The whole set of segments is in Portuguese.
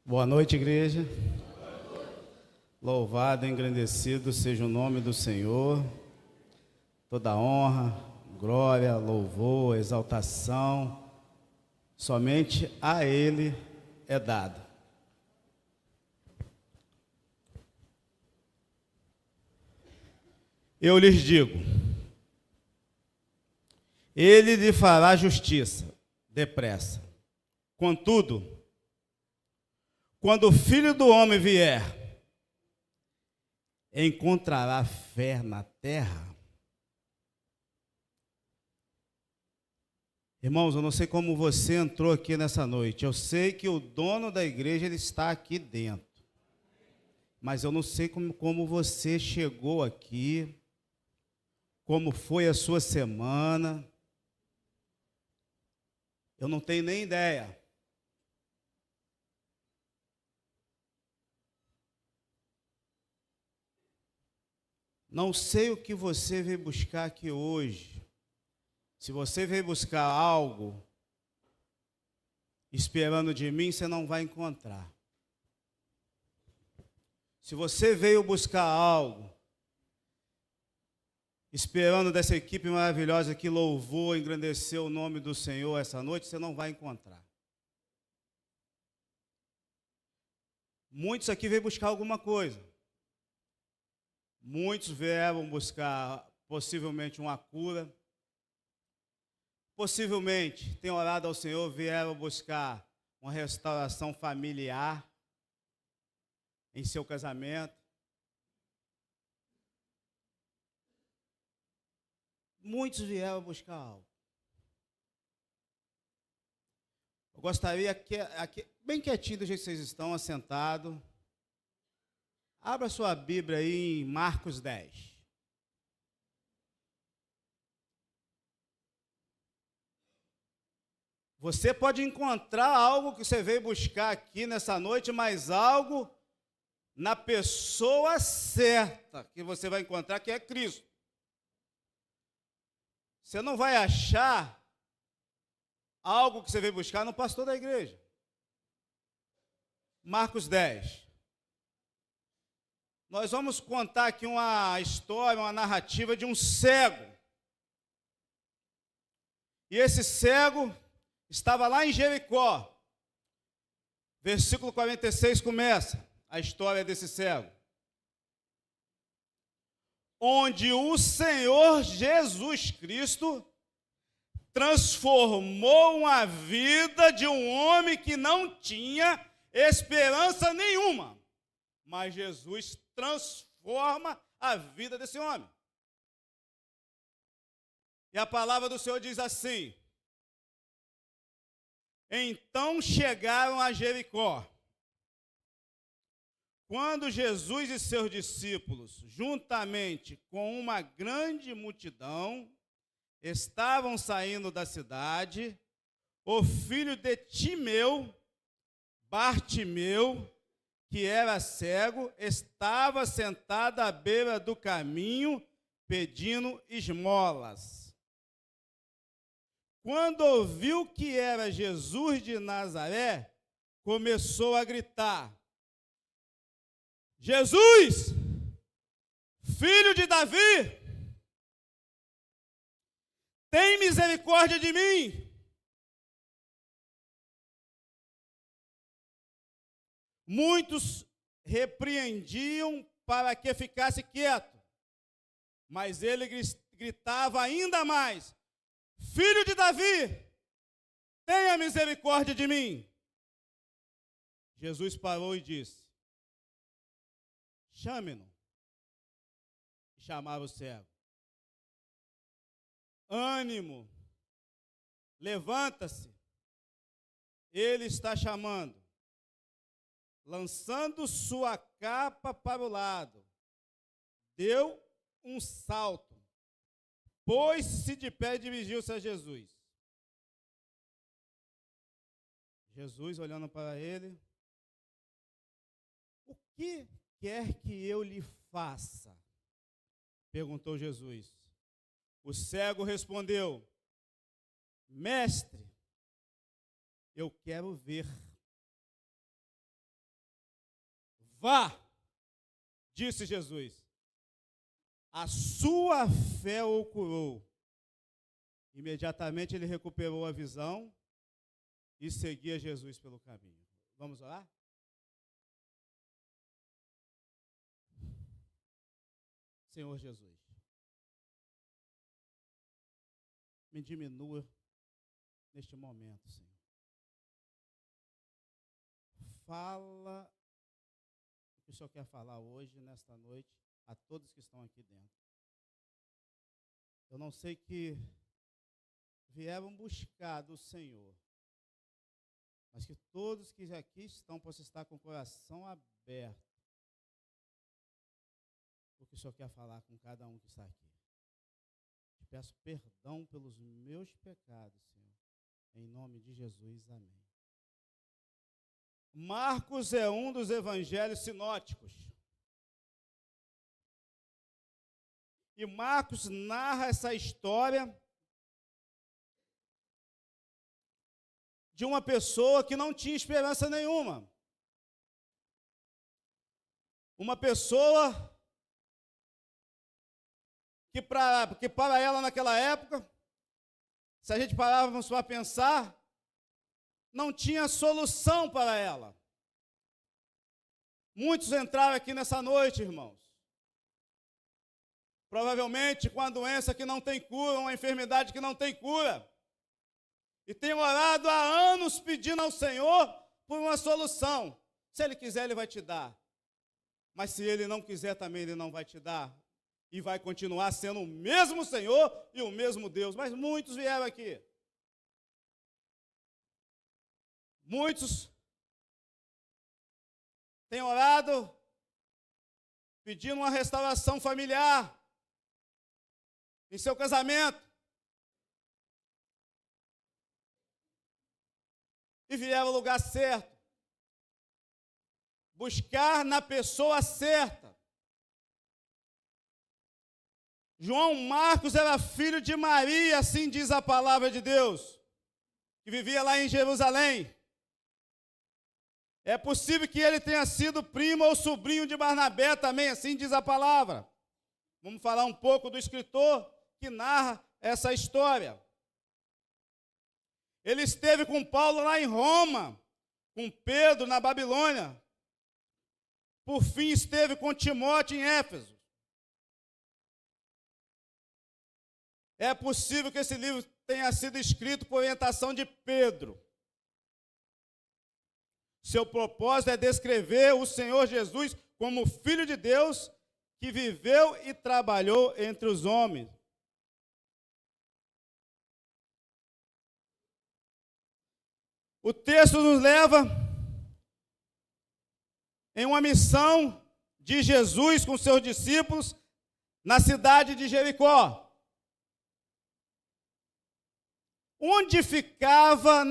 Boa noite, igreja. Louvado e engrandecido seja o nome do Senhor. Toda honra, glória, louvor, exaltação, somente a Ele é dada. Eu lhes digo, Ele lhe fará justiça depressa. Contudo, quando o Filho do Homem vier, encontrará fé na terra? Irmãos, eu não sei como você entrou aqui nessa noite. Eu sei que o dono da igreja ele está aqui dentro. Mas eu não sei como você chegou aqui, como foi a sua semana. Eu não tenho nem ideia. Não sei o que você veio buscar aqui hoje. Se você veio buscar algo esperando de mim, você não vai encontrar. Se você veio buscar algo esperando dessa equipe maravilhosa que louvou, engrandeceu o nome do Senhor essa noite, você não vai encontrar. Muitos aqui veio buscar alguma coisa. Muitos vieram buscar possivelmente uma cura. Possivelmente, tem orado ao Senhor, vieram buscar uma restauração familiar em seu casamento. Muitos vieram buscar algo. Eu gostaria que, aqui, bem quietinho do jeito que vocês estão, assentados, abra sua Bíblia aí em Marcos 10. Você pode encontrar algo que você veio buscar aqui nessa noite, mas algo na pessoa certa que você vai encontrar, que é Cristo. Você não vai achar algo que você veio buscar no pastor da igreja. Marcos 10. Nós vamos contar aqui uma história, uma narrativa de um cego. E esse cego estava lá em Jericó. Versículo 46 começa a história desse cego. Onde o Senhor Jesus Cristo transformou a vida de um homem que não tinha esperança nenhuma. Mas Jesus transforma a vida desse homem. E a palavra do Senhor diz assim: então chegaram a Jericó. Quando Jesus e seus discípulos, juntamente com uma grande multidão, estavam saindo da cidade, o filho de Timeu, Bartimeu, que era cego, estava sentado à beira do caminho, pedindo esmolas. Quando ouviu que era Jesus de Nazaré, começou a gritar: Jesus, filho de Davi, tem misericórdia de mim. Muitos repreendiam para que ficasse quieto, mas ele gritava ainda mais: Filho de Davi, tenha misericórdia de mim. Jesus parou e disse: chame-no. Chamava o cego. Ânimo, levanta-se. Ele está chamando. Lançando sua capa para o lado, deu um salto, pôs-se de pé e dirigiu-se a Jesus. Jesus, olhando para ele: o que quer que eu lhe faça? Perguntou Jesus. O cego respondeu: mestre, eu quero ver. Vá, disse Jesus, a sua fé o curou. Imediatamente ele recuperou a visão e seguia Jesus pelo caminho. Vamos orar? Senhor Jesus, me diminua neste momento, Senhor. Fala o que o Senhor quer falar hoje, nesta noite, a todos que estão aqui dentro. Eu não sei que vieram buscar do Senhor, mas que todos que aqui estão possam estar com o coração aberto, o que o Senhor quer falar com cada um que está aqui. Te peço perdão pelos meus pecados, Senhor, em nome de Jesus, amém. Marcos é um dos evangelhos sinóticos. E Marcos narra essa história de uma pessoa que não tinha esperança nenhuma. Uma pessoa que para ela naquela época, se a gente parávamos para pensar, não tinha solução para ela. Muitos entraram aqui nessa noite, irmãos, provavelmente com uma doença que não tem cura, uma enfermidade que não tem cura, e tem orado há anos pedindo ao Senhor por uma solução. Se Ele quiser, Ele vai te dar. Mas se Ele não quiser também, Ele não vai te dar. E vai continuar sendo o mesmo Senhor e o mesmo Deus. Mas muitos vieram aqui. Muitos têm orado pedindo uma restauração familiar em seu casamento. E vieram ao lugar certo. Buscar na pessoa certa. João Marcos era filho de Maria, assim diz a palavra de Deus, que vivia lá em Jerusalém. É possível que ele tenha sido primo ou sobrinho de Barnabé também, assim diz a palavra. Vamos falar um pouco do escritor que narra essa história. Ele esteve com Paulo lá em Roma, com Pedro na Babilônia. Por fim, esteve com Timóteo em Éfeso. É possível que esse livro tenha sido escrito por orientação de Pedro. Seu propósito é descrever o Senhor Jesus como Filho de Deus que viveu e trabalhou entre os homens. O texto nos leva em uma missão de Jesus com seus discípulos na cidade de Jericó. Onde ficava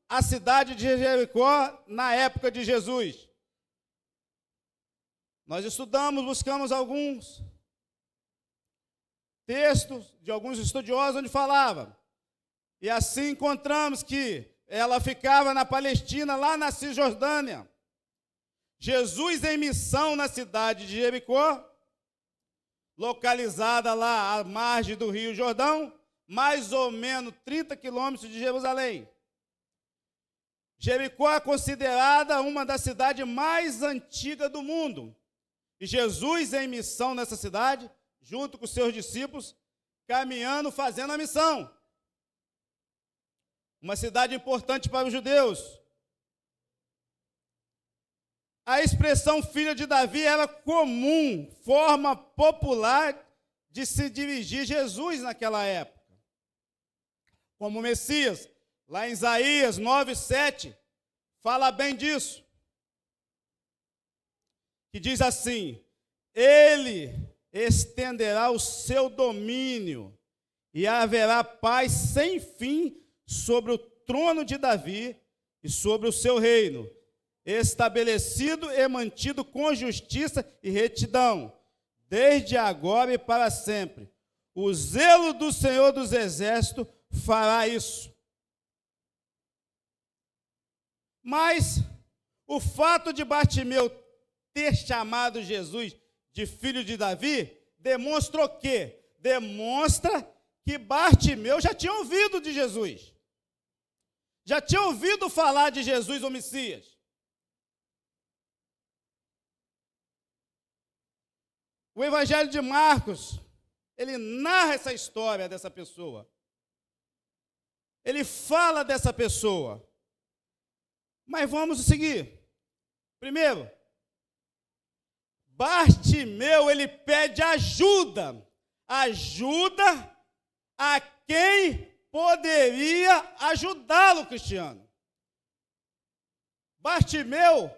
a cidade de Jericó na época de Jesus? Nós estudamos, buscamos alguns textos de alguns estudiosos onde falava. E assim encontramos que ela ficava na Palestina, lá na Cisjordânia. Jesus em missão na cidade de Jericó, localizada lá à margem do Rio Jordão, mais ou menos 30 quilômetros de Jerusalém. Jericó é considerada uma das cidades mais antigas do mundo. E Jesus em missão nessa cidade, junto com seus discípulos, caminhando, fazendo a missão. Uma cidade importante para os judeus. A expressão filho de Davi era comum, forma popular de se dirigir a Jesus naquela época. Como Messias, lá em Isaías 9:7, fala bem disso. Que diz assim: Ele estenderá o seu domínio e haverá paz sem fim sobre o trono de Davi e sobre o seu reino, estabelecido e mantido com justiça e retidão, desde agora e para sempre. O zelo do Senhor dos Exércitos fará isso. Mas o fato de Bartimeu ter chamado Jesus de filho de Davi, demonstra o quê? Demonstra que Bartimeu já tinha ouvido de Jesus. Já tinha ouvido falar de Jesus, o Messias. O Evangelho de Marcos, ele narra essa história dessa pessoa. Ele fala dessa pessoa. Mas vamos seguir. Primeiro, Bartimeu, ele pede ajuda. Ajuda a quem poderia ajudá-lo, Cristiano. Bartimeu,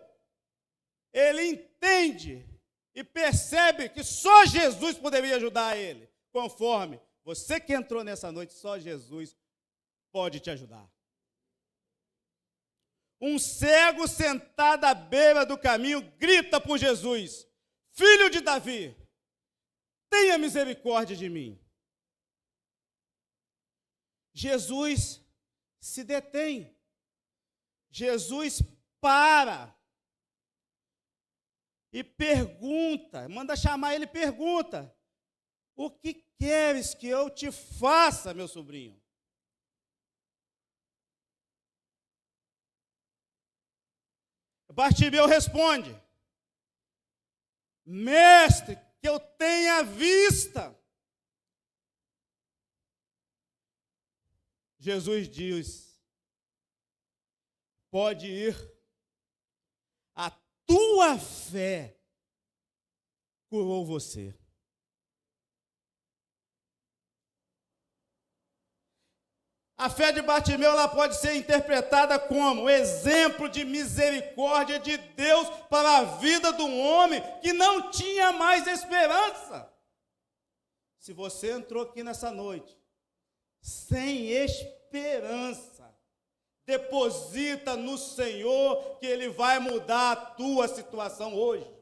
ele entende e percebe que só Jesus poderia ajudar ele, conforme você que entrou nessa noite, só Jesus pode te ajudar. Um cego sentado à beira do caminho grita por Jesus: Filho de Davi, tenha misericórdia de mim. Jesus se detém. Jesus para e pergunta, manda chamar ele e pergunta: o que queres que eu te faça, meu sobrinho? Bartimeu responde: Mestre, que eu tenha vista. Jesus diz: pode ir, a tua fé curou você. A fé de Bartimeu, ela pode ser interpretada como exemplo de misericórdia de Deus para a vida de um homem que não tinha mais esperança. Se você entrou aqui nessa noite sem esperança, deposita no Senhor que Ele vai mudar a tua situação hoje.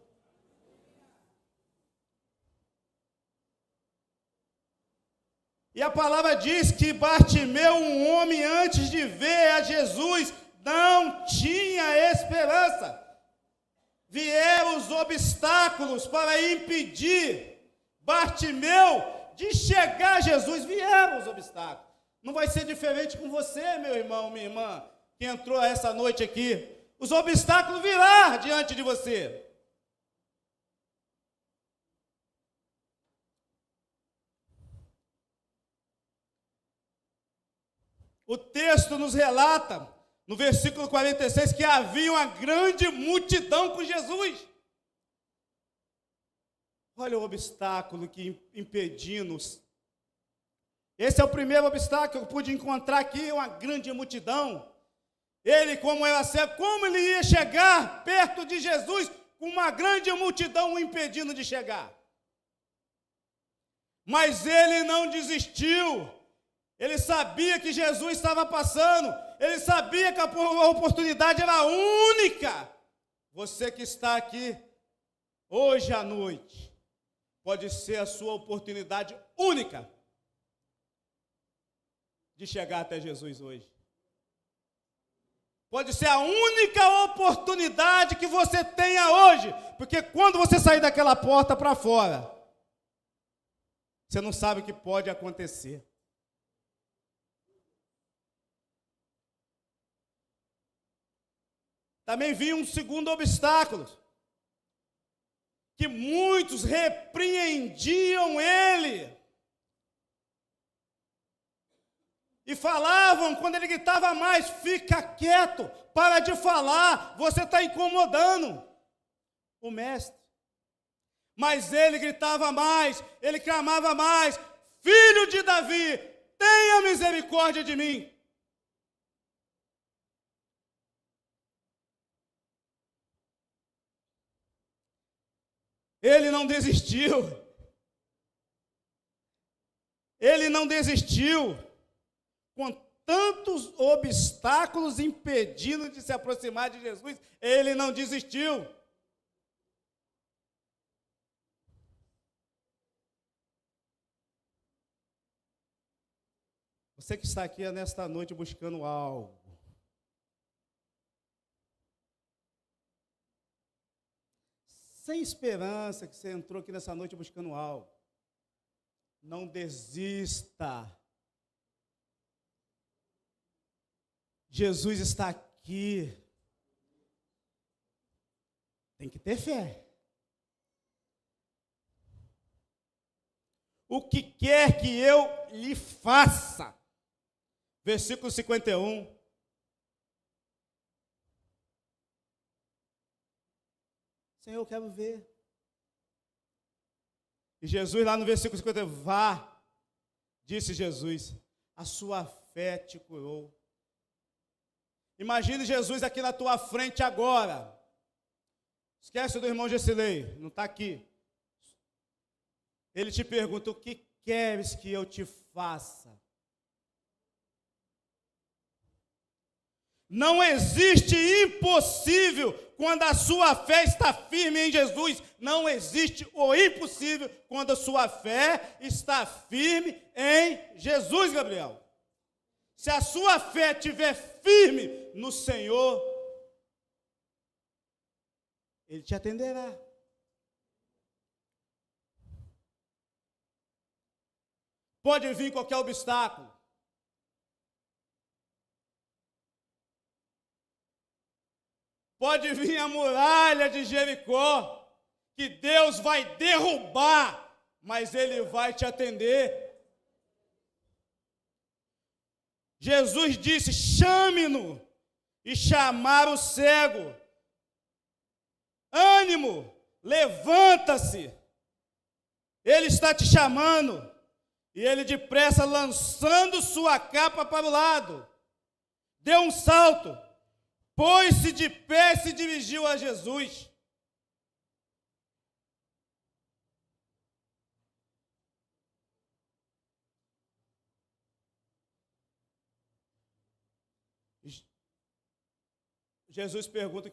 E a palavra diz que Bartimeu, um homem, antes de ver a Jesus, não tinha esperança. Vieram os obstáculos para impedir Bartimeu de chegar a Jesus. Vieram os obstáculos. Não vai ser diferente com você, meu irmão, minha irmã, que entrou essa noite aqui. Os obstáculos virão diante de você. O texto nos relata, no versículo 46, que havia uma grande multidão com Jesus. Olha o obstáculo que impedindo-os. Esse é o primeiro obstáculo que eu pude encontrar aqui, uma grande multidão. Ele, como era cego, como ele ia chegar perto de Jesus com uma grande multidão o impedindo de chegar? Mas ele não desistiu. Ele sabia que Jesus estava passando. Ele sabia que a oportunidade era única. Você que está aqui hoje à noite, pode ser a sua oportunidade única de chegar até Jesus hoje. Pode ser a única oportunidade que você tenha hoje, porque quando você sair daquela porta para fora, você não sabe o que pode acontecer. Também vi um segundo obstáculo, que muitos repreendiam ele e falavam, quando ele gritava mais: fica quieto, para de falar, você está incomodando o mestre. Mas ele gritava mais, ele clamava mais: Filho de Davi, tenha misericórdia de mim. Ele não desistiu. Ele não desistiu. Com tantos obstáculos impedindo de se aproximar de Jesus, ele não desistiu. Você que está aqui nesta noite buscando algo, sem esperança, que você entrou aqui nessa noite buscando algo. Não desista. Jesus está aqui. Tem que ter fé. O que quer que eu lhe faça? Versículo 51. Senhor, eu quero ver. E Jesus, lá no versículo 51, vá, disse Jesus, a sua fé te curou. Imagine Jesus aqui na tua frente agora. Esquece do irmão Gessilei, não está aqui. Ele te pergunta, o que queres que eu te faça? Não existe impossível quando a sua fé está firme em Jesus. Não existe o impossível quando a sua fé está firme em Jesus, Gabriel. Se a sua fé estiver firme no Senhor, Ele te atenderá. Pode vir qualquer obstáculo. Pode vir a muralha de Jericó, que Deus vai derrubar, mas Ele vai te atender. Jesus disse, chame-no, e chamaram o cego. Ânimo, levanta-se. Ele está te chamando. E ele depressa, lançando sua capa para o lado, deu um salto, pôs-se de pé e se dirigiu a Jesus. Jesus pergunta,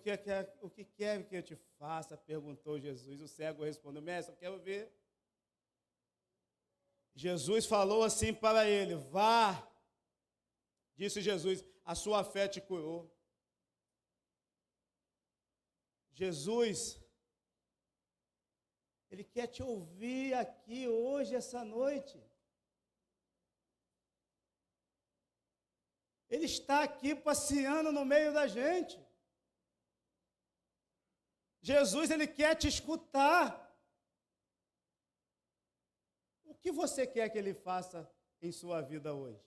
o que quer que eu te faça? Perguntou Jesus. O cego respondeu, mestre, eu quero ver. Jesus falou assim para ele, vá, disse Jesus, a sua fé te curou. Jesus, Ele quer te ouvir aqui hoje, essa noite. Ele está aqui passeando no meio da gente. Jesus, Ele quer te escutar. O que você quer que Ele faça em sua vida hoje?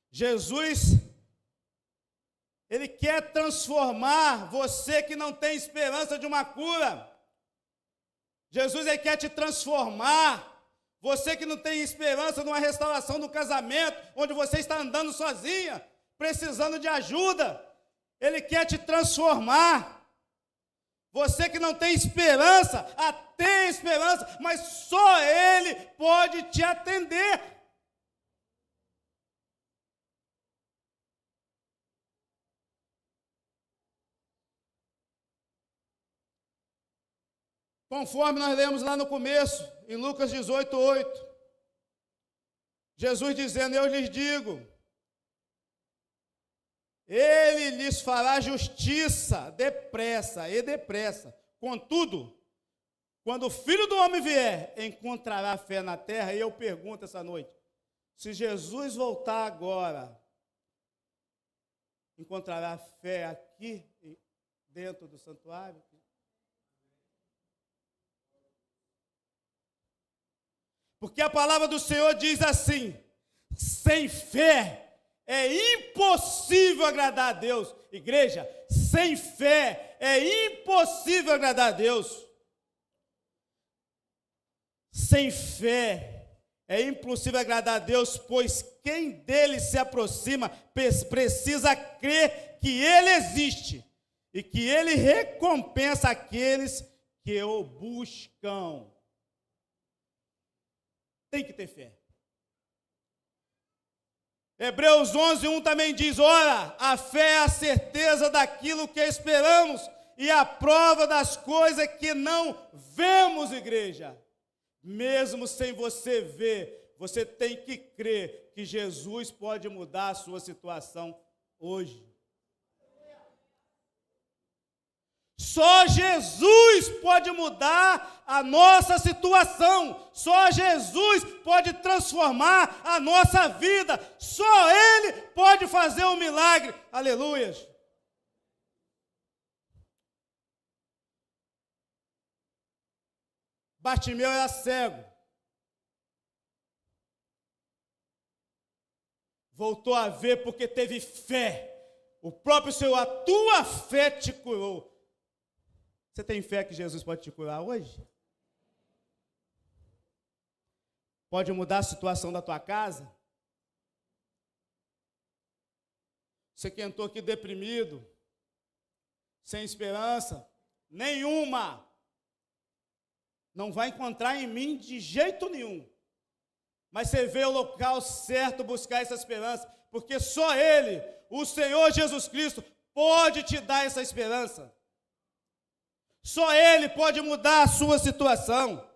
Jesus, Ele quer transformar você que não tem esperança de uma cura. Jesus, Ele quer te transformar. Você que não tem esperança de uma restauração do casamento, onde você está andando sozinha, precisando de ajuda. Ele quer te transformar. Você que não tem esperança, tem esperança, mas só Ele pode te atender. Conforme nós lemos lá no começo, em Lucas 18:8, Jesus dizendo, eu lhes digo, Ele lhes fará justiça depressa. Contudo, quando o Filho do Homem vier, encontrará fé na terra? E eu pergunto essa noite, se Jesus voltar agora, encontrará fé aqui dentro do santuário? Porque a palavra do Senhor diz assim, sem fé é impossível agradar a Deus. Igreja, sem fé é impossível agradar a Deus. Sem fé é impossível agradar a Deus, pois quem dele se aproxima precisa crer que Ele existe e que Ele recompensa aqueles que o buscam. Tem que ter fé. Hebreus 11:1 também diz, ora, a fé é a certeza daquilo que esperamos e a prova das coisas que não vemos, igreja. Mesmo sem você ver, você tem que crer que Jesus pode mudar a sua situação hoje. Só Jesus pode mudar a nossa situação. Só Jesus pode transformar a nossa vida. Só Ele pode fazer um milagre. Aleluias. Bartimeu era cego. Voltou a ver porque teve fé. O próprio Senhor, a tua fé te curou. Você tem fé que Jesus pode te curar hoje? Pode mudar a situação da tua casa? Você que entrou aqui deprimido, sem esperança nenhuma, não vai encontrar em mim de jeito nenhum. Mas você vê o local certo buscar essa esperança, porque só Ele, o Senhor Jesus Cristo, pode te dar essa esperança. Só Ele pode mudar a sua situação.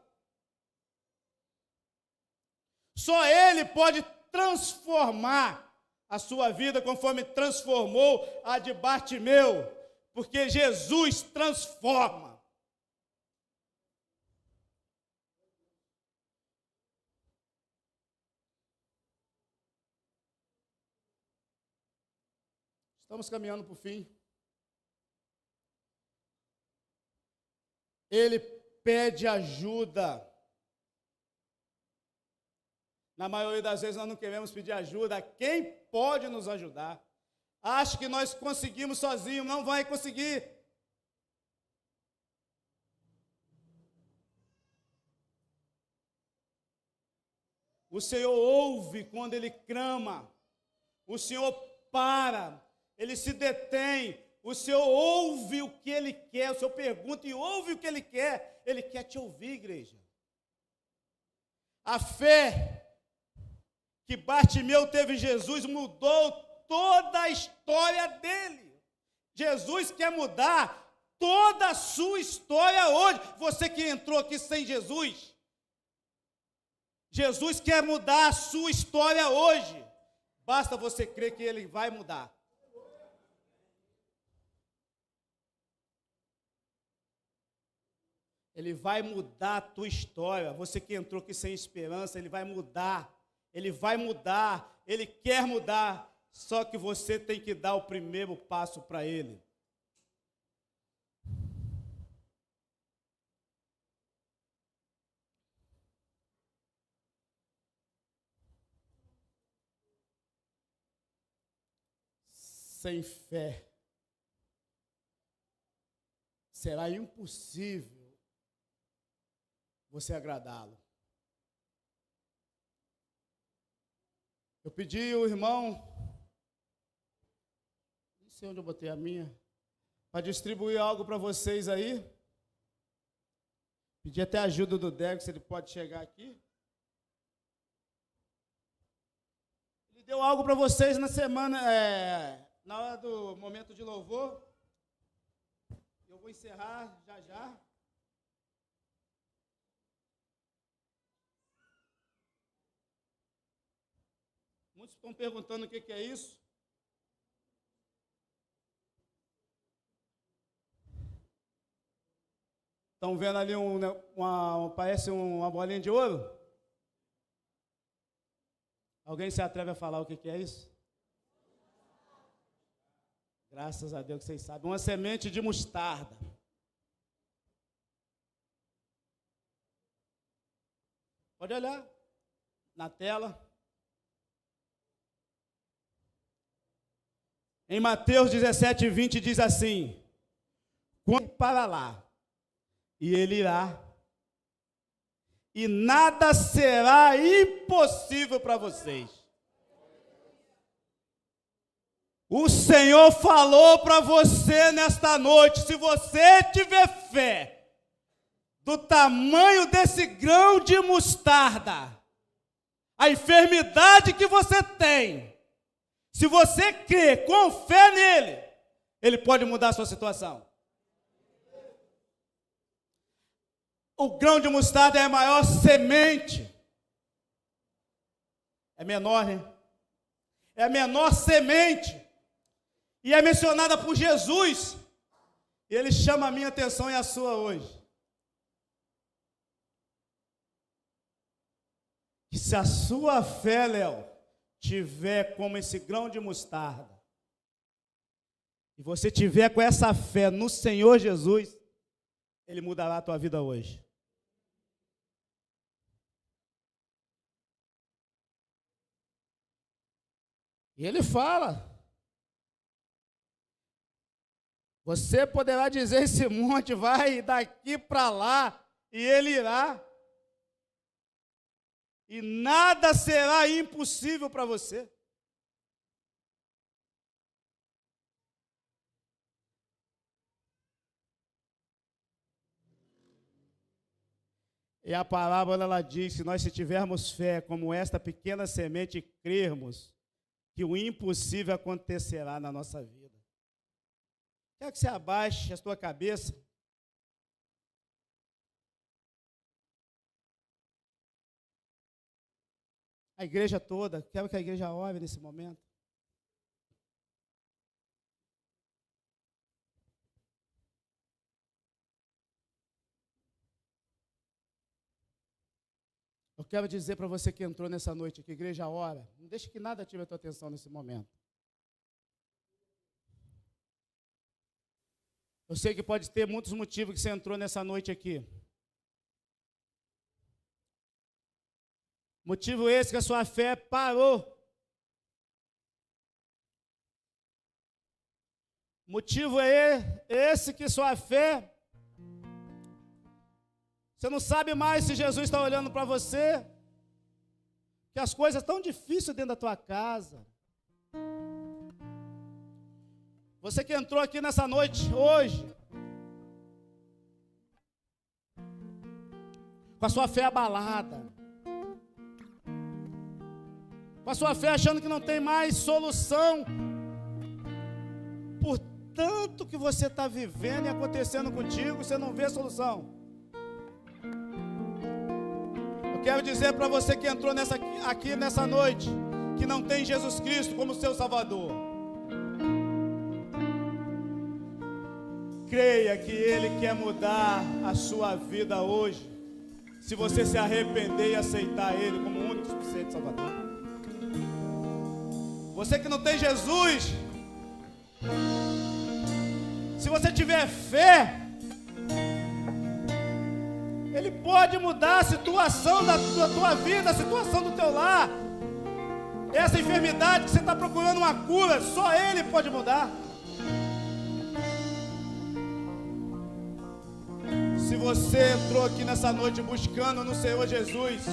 Só Ele pode transformar a sua vida conforme transformou a de Bartimeu, porque Jesus transforma. Estamos caminhando para o fim. Ele pede ajuda. Na maioria das vezes nós não queremos pedir ajuda. Quem pode nos ajudar? Acha que nós conseguimos sozinhos, não vai conseguir. O Senhor ouve quando ele clama. O Senhor para, ele se detém. O Senhor ouve o que Ele quer, o Senhor pergunta e ouve o que Ele quer te ouvir, igreja. A fé que Bartimeu teve em Jesus mudou toda a história dele. Jesus quer mudar toda a sua história hoje. Você que entrou aqui sem Jesus, Jesus quer mudar a sua história hoje. Basta você crer que Ele vai mudar. Ele vai mudar a tua história. Você que entrou aqui sem esperança, Ele vai mudar. Ele vai mudar. Ele quer mudar. Só que você tem que dar o primeiro passo para Ele. Sem fé, será impossível você agradá-lo. Eu pedi ao irmão, não sei onde eu botei a minha, para distribuir algo para vocês aí. Pedi até a ajuda do Dego, se ele pode chegar aqui. Ele deu algo para vocês na semana, na hora do momento de louvor. Eu vou encerrar já já. Muitos estão perguntando o que é isso. Estão vendo ali parece uma bolinha de ouro? Alguém se atreve a falar o que é isso? Graças a Deus que vocês sabem. Uma semente de mostarda. Pode olhar na tela. Em Mateus 17:20 diz assim: quando para lá, e ele irá, e nada será impossível para vocês. O Senhor falou para você nesta noite, se você tiver fé, do tamanho desse grão de mostarda, a enfermidade que você tem, se você crer com fé nele, ele pode mudar a sua situação. O grão de mostarda é a maior semente. É menor, né? É a menor semente. E é mencionada por Jesus. E ele chama a minha atenção e a sua hoje. Que se a sua fé, Léo, tiver como esse grão de mostarda, e você tiver com essa fé no Senhor Jesus, Ele mudará a tua vida hoje. E Ele fala, você poderá dizer esse monte, vai daqui para lá, e ele irá. E nada será impossível para você. E a parábola, ela diz, se tivermos fé como esta pequena semente e crermos, que o impossível acontecerá na nossa vida. Quero que você abaixe a sua cabeça. A igreja toda, quero que a igreja ore nesse momento. Eu quero dizer para você que entrou nessa noite, que a igreja ora, não deixe que nada tire a tua atenção nesse momento. Eu sei que pode ter muitos motivos que você entrou nessa noite aqui. Motivo esse que a sua fé parou. Motivo é esse que sua fé... Você não sabe mais se Jesus está olhando para você, que as coisas estão difíceis dentro da tua casa. Você que entrou aqui nessa noite, hoje, com a sua fé abalada, com a sua fé achando que não tem mais solução, por tanto que você está vivendo e acontecendo contigo, você não vê solução. Quero dizer para você que entrou aqui nessa noite, que não tem Jesus Cristo como seu Salvador. Creia que Ele quer mudar a sua vida hoje, se você se arrepender e aceitar Ele como o único e suficiente Salvador. Você que não tem Jesus, se você tiver fé, Ele pode mudar a situação da tua vida, a situação do teu lar. Essa enfermidade que você está procurando uma cura, só Ele pode mudar. Se você entrou aqui nessa noite buscando no Senhor Jesus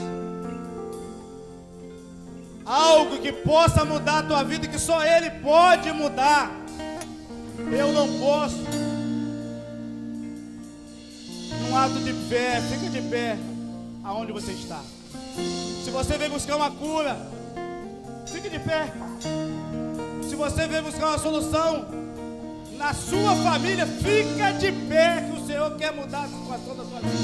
algo que possa mudar a tua vida, que só Ele pode mudar, eu não posso. Um ato de pé, fica de pé aonde você está. Se você vem buscar uma cura, fique de pé. Se você vem buscar uma solução na sua família, fica de pé, que o Senhor quer mudar a situação da sua vida.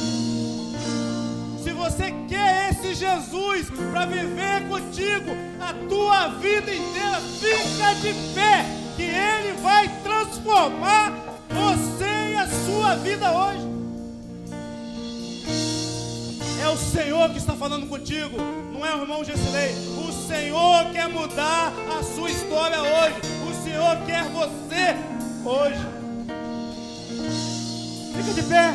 Se você quer esse Jesus para viver contigo a tua vida inteira, fica de pé, que Ele vai transformar você e a sua vida hoje. É o Senhor que está falando contigo, não é o irmão Gessilei. O Senhor quer mudar a sua história hoje. O Senhor quer você hoje. Fica de pé.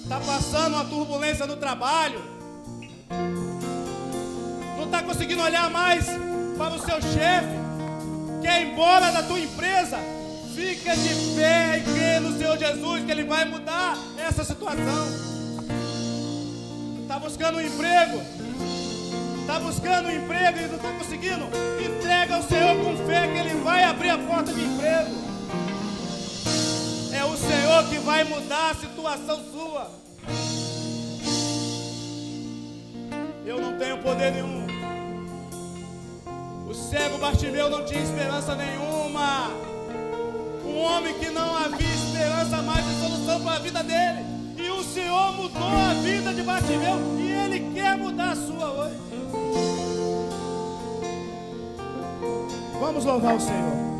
Está passando uma turbulência no trabalho, não está conseguindo olhar mais para o seu chefe, quer ir embora da tua empresa. Fica de pé e crê no Senhor Jesus, que Ele vai mudar essa situação. Está buscando um emprego, está buscando um emprego e não está conseguindo, entrega ao Senhor com fé, que Ele vai abrir a porta de emprego. É o Senhor que vai mudar a situação sua. Eu não tenho poder nenhum. O cego Bartimeu não tinha esperança nenhuma. Um homem que não havia esperança mais de solução para a vida dele. E o Senhor mudou a vida de Bartimeu, e Ele quer mudar a sua hoje. Vamos louvar o Senhor.